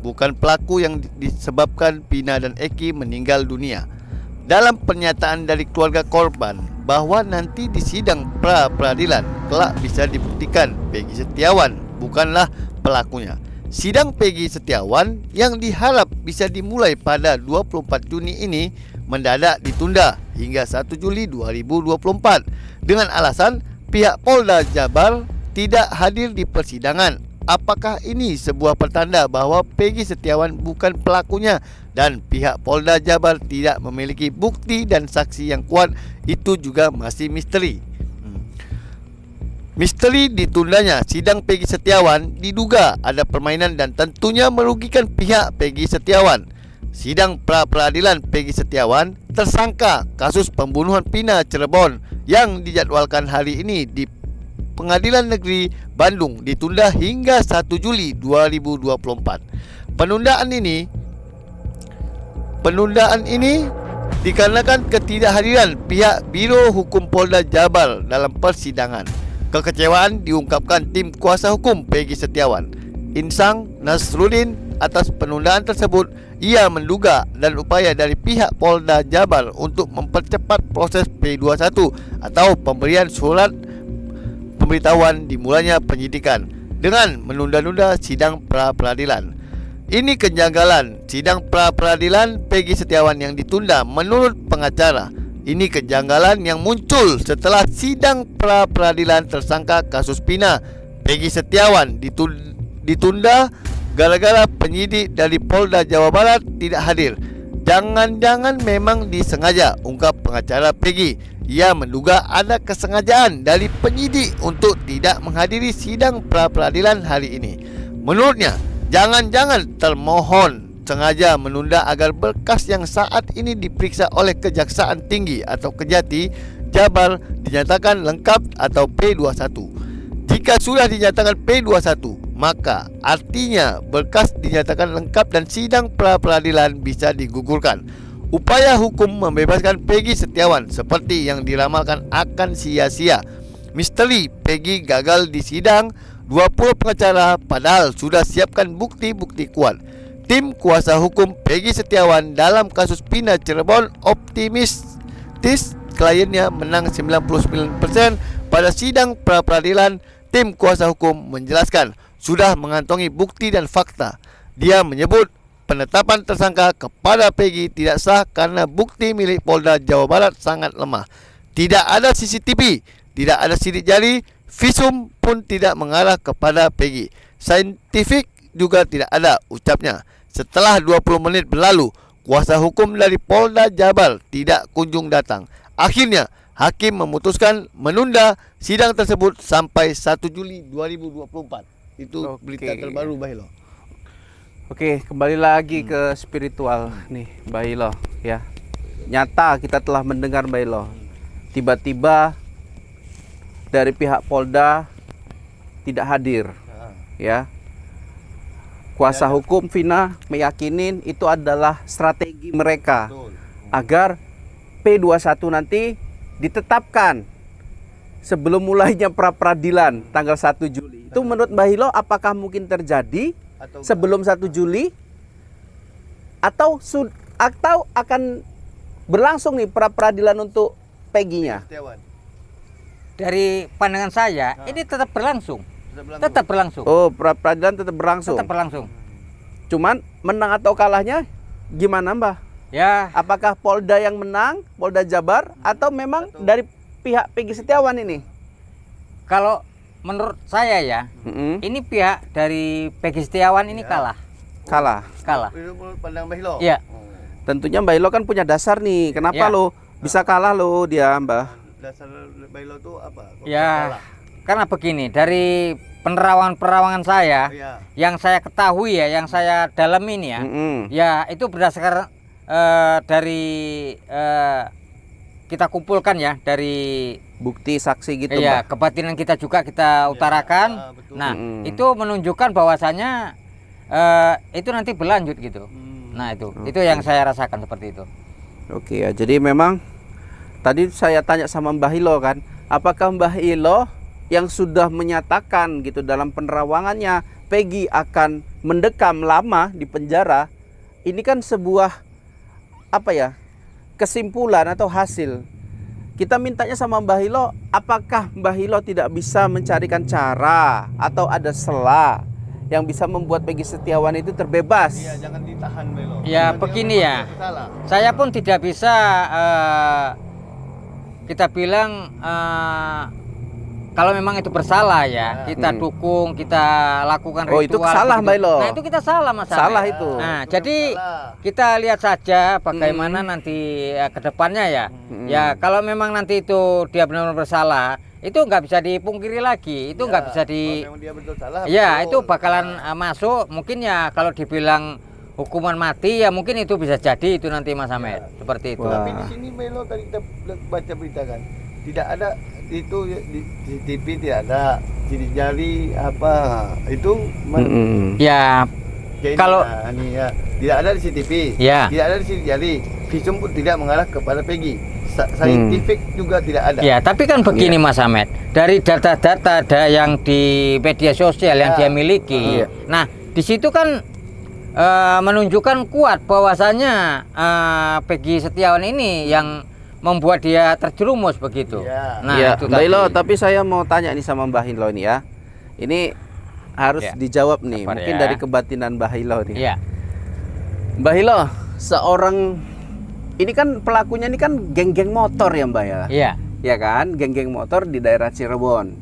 bukan pelaku yang disebabkan Pina dan Eki meninggal dunia. Dalam pernyataan dari keluarga korban bahwa nanti di sidang pra-peradilan kelak bisa dibuktikan Peggy Setiawan bukanlah pelakunya. Sidang Peggy Setiawan yang diharap bisa dimulai pada 24 Juni ini mendadak ditunda hingga 1 Juli 2024 dengan alasan pihak Polda Jabar tidak hadir di persidangan. Apakah ini sebuah pertanda bahawa Peggy Setiawan bukan pelakunya dan pihak Polda Jabar tidak memiliki bukti dan saksi yang kuat? Itu juga masih misteri. Misteri ditundanya sidang Peggy Setiawan diduga ada permainan dan tentunya merugikan pihak Peggy Setiawan. Sidang pra-peradilan Peggy Setiawan, tersangka kasus pembunuhan Pina Cirebon yang dijadwalkan hari ini di Pengadilan Negeri Bandung ditunda hingga 1 Juli 2024. Penundaan ini dikarenakan ketidakhadiran pihak Biro Hukum Polda Jabar dalam persidangan. Kekecewaan diungkapkan tim kuasa hukum Peggy Setiawan, Insang Nasruddin, atas penundaan tersebut. Ia menduga dan upaya dari pihak Polda Jabar untuk mempercepat proses P21 atau pemberian surat pemberitahuan dimulainya penyidikan dengan menunda-nunda sidang pra-peradilan. Ini kejanggalan sidang pra-peradilan Peggy Setiawan yang ditunda menurut pengacara. Ini kejanggalan yang muncul setelah sidang pra-peradilan tersangka kasus Pina Peggy Setiawan ditunda gara-gara penyidik dari Polda Jawa Barat tidak hadir. Jangan-jangan memang disengaja, ungkap pengacara Peggy. Ia menduga ada kesengajaan dari penyidik untuk tidak menghadiri sidang pra-peradilan hari ini. Menurutnya, jangan-jangan termohon sengaja menunda agar berkas yang saat ini diperiksa oleh Kejaksaan Tinggi atau Kejati Jabar dinyatakan lengkap atau P21. Jika sudah dinyatakan P21, maka artinya berkas dinyatakan lengkap dan sidang pra-peradilan bisa digugurkan. Upaya hukum membebaskan Peggy Setiawan seperti yang diramalkan akan sia-sia. Misteri Peggy gagal di sidang 20 pengacara padahal sudah siapkan bukti-bukti kuat. Tim kuasa hukum Peggy Setiawan dalam kasus Pina Cirebon optimistis kliennya menang 99% pada sidang pra-peradilan. Tim kuasa hukum menjelaskan sudah mengantongi bukti dan fakta. Dia menyebut penetapan tersangka kepada Peggy tidak sah karena bukti milik Polda Jawa Barat sangat lemah. Tidak ada CCTV, tidak ada sidik jari, visum pun tidak mengarah kepada Peggy. Saintifik juga tidak ada, ucapnya. Setelah 20 menit berlalu, kuasa hukum dari Polda Jabar tidak kunjung datang. Akhirnya, hakim memutuskan menunda sidang tersebut sampai 1 Juli 2024. Itu berita terbaru, Bahilo. Oke, kembali lagi ke spiritual nih, Mbak Hilo, ya. Nyata kita telah mendengar, Mbak Hilo. Tiba-tiba dari pihak Polda tidak hadir, ya. Kuasa hukum Vina meyakinin itu adalah strategi mereka agar P21 nanti ditetapkan sebelum mulainya pra-peradilan tanggal 1 Juli. Itu menurut Mbak Hilo apakah mungkin terjadi sebelum 1 Juli atau akan berlangsung nih pra-peradilan untuk Peggy-nya? Dari pandangan saya, ini tetap berlangsung. Tetap berlangsung. Oh, pra-peradilan tetap berlangsung. Tetap berlangsung. Cuman menang atau kalahnya gimana, Mbak? Ya. Apakah Polda yang menang, Polda Jabar, atau memang dari pihak Peggy Setiawan ini? Kalau menurut saya ya, ini pihak dari Peggy Setiawan ini kalah. Kalah. Menurut pandang Bahilo. Iya. Tentunya Mbak Hilo kan punya dasar nih. Kenapa Ya. lo bisa kalah lo dia, Mbak? Dasar Bahilo itu apa? Kok Ya. kalah? Karena begini, dari penerawangan saya, yang saya ketahui ya, yang saya dalamin ya, ya itu berdasarkan dari kita kumpulkan ya, dari bukti saksi gitu, ya, Mbak. kebatinan kita juga kita utarakan. Nah, itu menunjukkan bahwasannya itu nanti berlanjut gitu. Nah, itu yang saya rasakan seperti itu. Oke ya, jadi memang tadi saya tanya sama Mbah Hilo kan, apakah Mbah Hilo yang sudah menyatakan gitu dalam penerawangannya Peggy akan mendekam lama di penjara, ini kan sebuah apa ya, kesimpulan atau hasil. Kita mintanya sama Mbah Hilo, apakah Mbah Hilo tidak bisa mencarikan cara atau ada celah yang bisa membuat Peggy Setiawan itu terbebas? Iya, jangan ditahan Melo. Ya Karena begini dia ya, bersalah. saya pun tidak bisa kita bilang kalau memang itu bersalah ya, kita dukung, kita lakukan ritual. Oh, itu salah, begitu. Mbak Ilo. Nah itu kita salah Mas Ahmed. Salah itu. Nah Itu jadi salah. kita lihat saja bagaimana nanti ke depannya ya. Ya kalau memang nanti itu dia benar-benar bersalah, itu nggak bisa dipungkiri lagi, itu nggak bisa di. Kalau memang dia betul salah. Ya betul. itu bakalan masuk, mungkin ya kalau dibilang hukuman mati ya mungkin itu bisa jadi itu nanti Mas Ahmed, seperti itu. Wah. Tapi di sini Melo tadi kita baca berita kan, tidak ada itu di CCTV, tidak ada sidik jari apa itu. Ya Jadi, kalau- ini ya, tidak ada di CCTV, Ya. tidak ada di sidik jari, visum pun tidak mengarah kepada Peggy, saintifik juga tidak ada. Ya, tapi kan begini Mas Ahmed, dari data-data ada yang di media sosial yang dia miliki. Nah, di situ kan menunjukkan kuat bahwasanya Peggy Setiawan ini yang membuat dia terjerumus begitu. Ya. Nah, Ya, itu Mbah tadi. Hilo, tapi saya mau tanya nih sama Mbah Hilo ini ya. Ini harus Ya. dijawab nih, Sabar mungkin ya. dari kebatinan Mbah Hilo nih. Iya. Mbah Hilo, seorang ini kan pelakunya ini kan geng-geng motor ya Mbak ya? Iya. Ya kan, geng-geng motor di daerah Cirebon.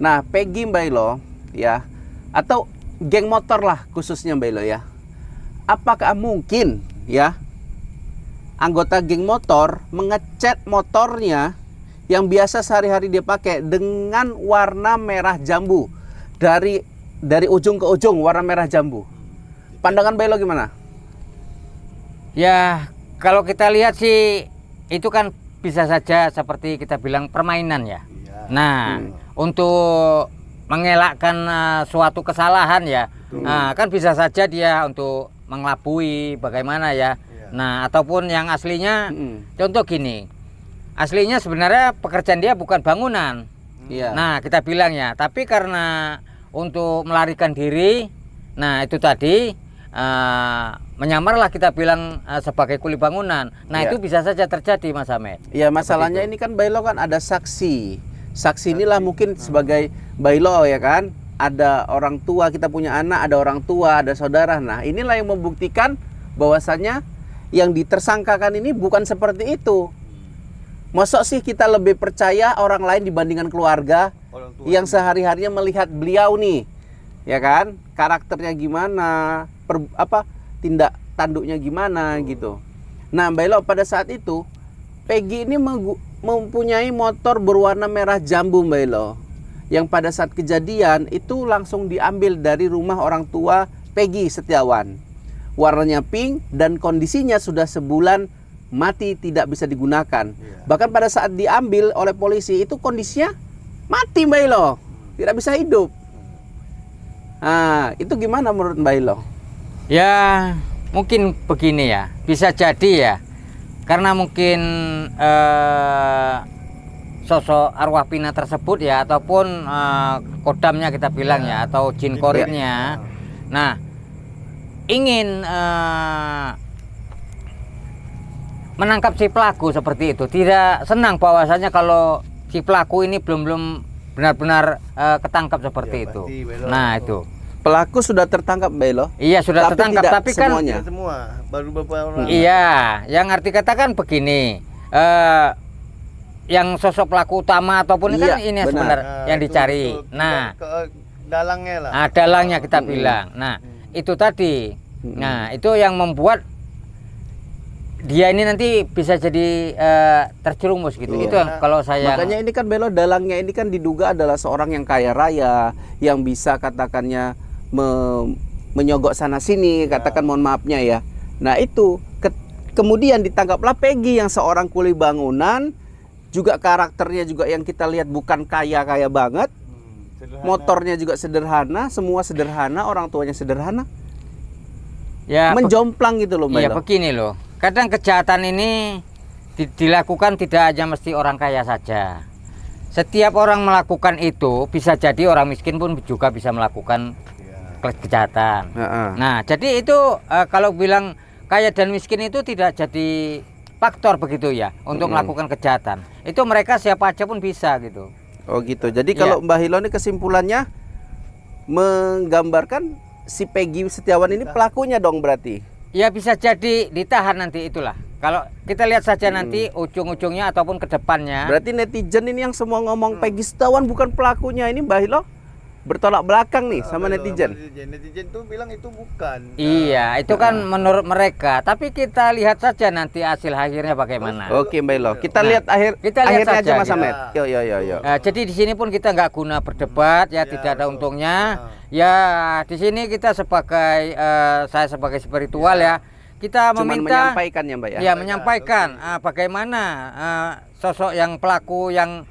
Nah, Peggy Mbak Hilo ya, atau geng motor lah khususnya Mbak Hilo ya. Apakah mungkin ya anggota geng motor mengecat motornya yang biasa sehari-hari dia pakai dengan warna merah jambu, dari ujung ke ujung warna merah jambu? Pandangan Mbak Hilo gimana? Ya, kalau kita lihat sih itu kan bisa saja seperti kita bilang permainan ya. Nah, untuk mengelakkan suatu kesalahan ya, kan bisa saja dia untuk mengelabui bagaimana ya. Nah, ataupun yang aslinya, contoh gini, aslinya sebenarnya pekerjaan dia bukan bangunan. Iya. Nah, kita bilang ya, tapi karena untuk melarikan diri, nah itu tadi menyamarlah kita bilang sebagai kuli bangunan. Nah, Iya. itu bisa saja terjadi Mas Ahmed. Ya, masalahnya ini kan Bailo kan ada saksi. Saksi inilah mungkin sebagai Bailo ya kan. Ada orang tua, kita punya anak, ada orang tua, ada saudara. Nah, inilah yang membuktikan bahwasannya yang ditersangkakan ini bukan seperti itu. Masa sih kita lebih percaya orang lain dibandingkan keluarga Orang tua yang sehari-harinya melihat beliau nih, ya kan? Karakternya gimana, tindak tanduknya gimana gitu. Nah, Mbak Elo, pada saat itu Peggy ini mempunyai motor berwarna merah jambu Mbak Elo, yang pada saat kejadian itu langsung diambil dari rumah orang tua Peggy Setiawan. Warnanya pink dan kondisinya sudah sebulan mati, tidak bisa digunakan. Bahkan pada saat diambil oleh polisi itu kondisinya mati Mbak Elo, tidak bisa hidup. Nah, itu gimana menurut Mbak Elo? Ya, mungkin begini ya, bisa jadi ya, karena mungkin sosok arwah pina tersebut ya, ataupun kodamnya kita bilang ya, atau jin korinnya. Nah, ingin menangkap si pelaku seperti itu, tidak senang bahwasanya kalau si pelaku ini belum benar-benar ketangkap seperti itu. Nah, itu. Pelaku sudah tertangkap Mbak Elo? Iya, sudah Tapi tertangkap, tidak tapi kan semuanya. Tidak semua, baru beberapa orang. iya, yang arti kata kan begini, yang sosok pelaku utama ataupun Iya, kan ini benar. sebenarnya yang itu- dicari. itu Nah, dalangnya lah. dalangnya kita bilang. Nah, itu tadi. Nah, itu yang membuat dia ini nanti bisa jadi terjerumus gitu. Iya. Itu yang kalau saya. Makanya ini kan Belo, dalangnya ini kan diduga adalah seorang yang kaya raya, yang bisa katakannya menyogok sana sini, katakan mohon maafnya ya. Nah itu kemudian ditangkaplah Peggy yang seorang kuli bangunan, juga karakternya juga yang kita lihat bukan kaya banget, Sederhana. motornya juga sederhana, semua sederhana, orang tuanya sederhana, Ya, menjomplang gitu loh Mbak iya Elo. begini loh. Kadang kejahatan ini dilakukan tidak hanya mesti orang kaya saja. Setiap orang melakukan itu bisa jadi orang miskin pun juga bisa melakukan kejahatan. Heeh. Nah, jadi itu kalau bilang kaya dan miskin itu tidak jadi faktor begitu ya untuk melakukan kejahatan. Itu mereka siapa aja pun bisa gitu. Oh gitu. Jadi kalau Mbah Hilo ini kesimpulannya menggambarkan si Peggy Setiawan ini pelakunya dong berarti. Ya bisa jadi ditahan nanti itulah. Kalau kita lihat saja nanti ujung-ujungnya ataupun ke depannya. Berarti netizen ini yang semua ngomong Peggy Setiawan bukan pelakunya, ini Mbah Hilo bertolak belakang nih sama netizen. Netizen tuh bilang itu bukan. Iya, itu kan menurut mereka. Tapi kita lihat saja nanti hasil akhirnya bagaimana. Oke Mbah Hilo, kita Nah, lihat kita lihat akhirnya saja, aja Mas ya. Ahmed. Yo. Jadi di sini pun kita nggak guna berdebat ya, tidak ada untungnya. Ya di sini kita sebagai saya sebagai spiritual ya, kita Cuman meminta menyampaikan ya Mbak ya. ya menyampaikan bagaimana sosok yang pelaku yang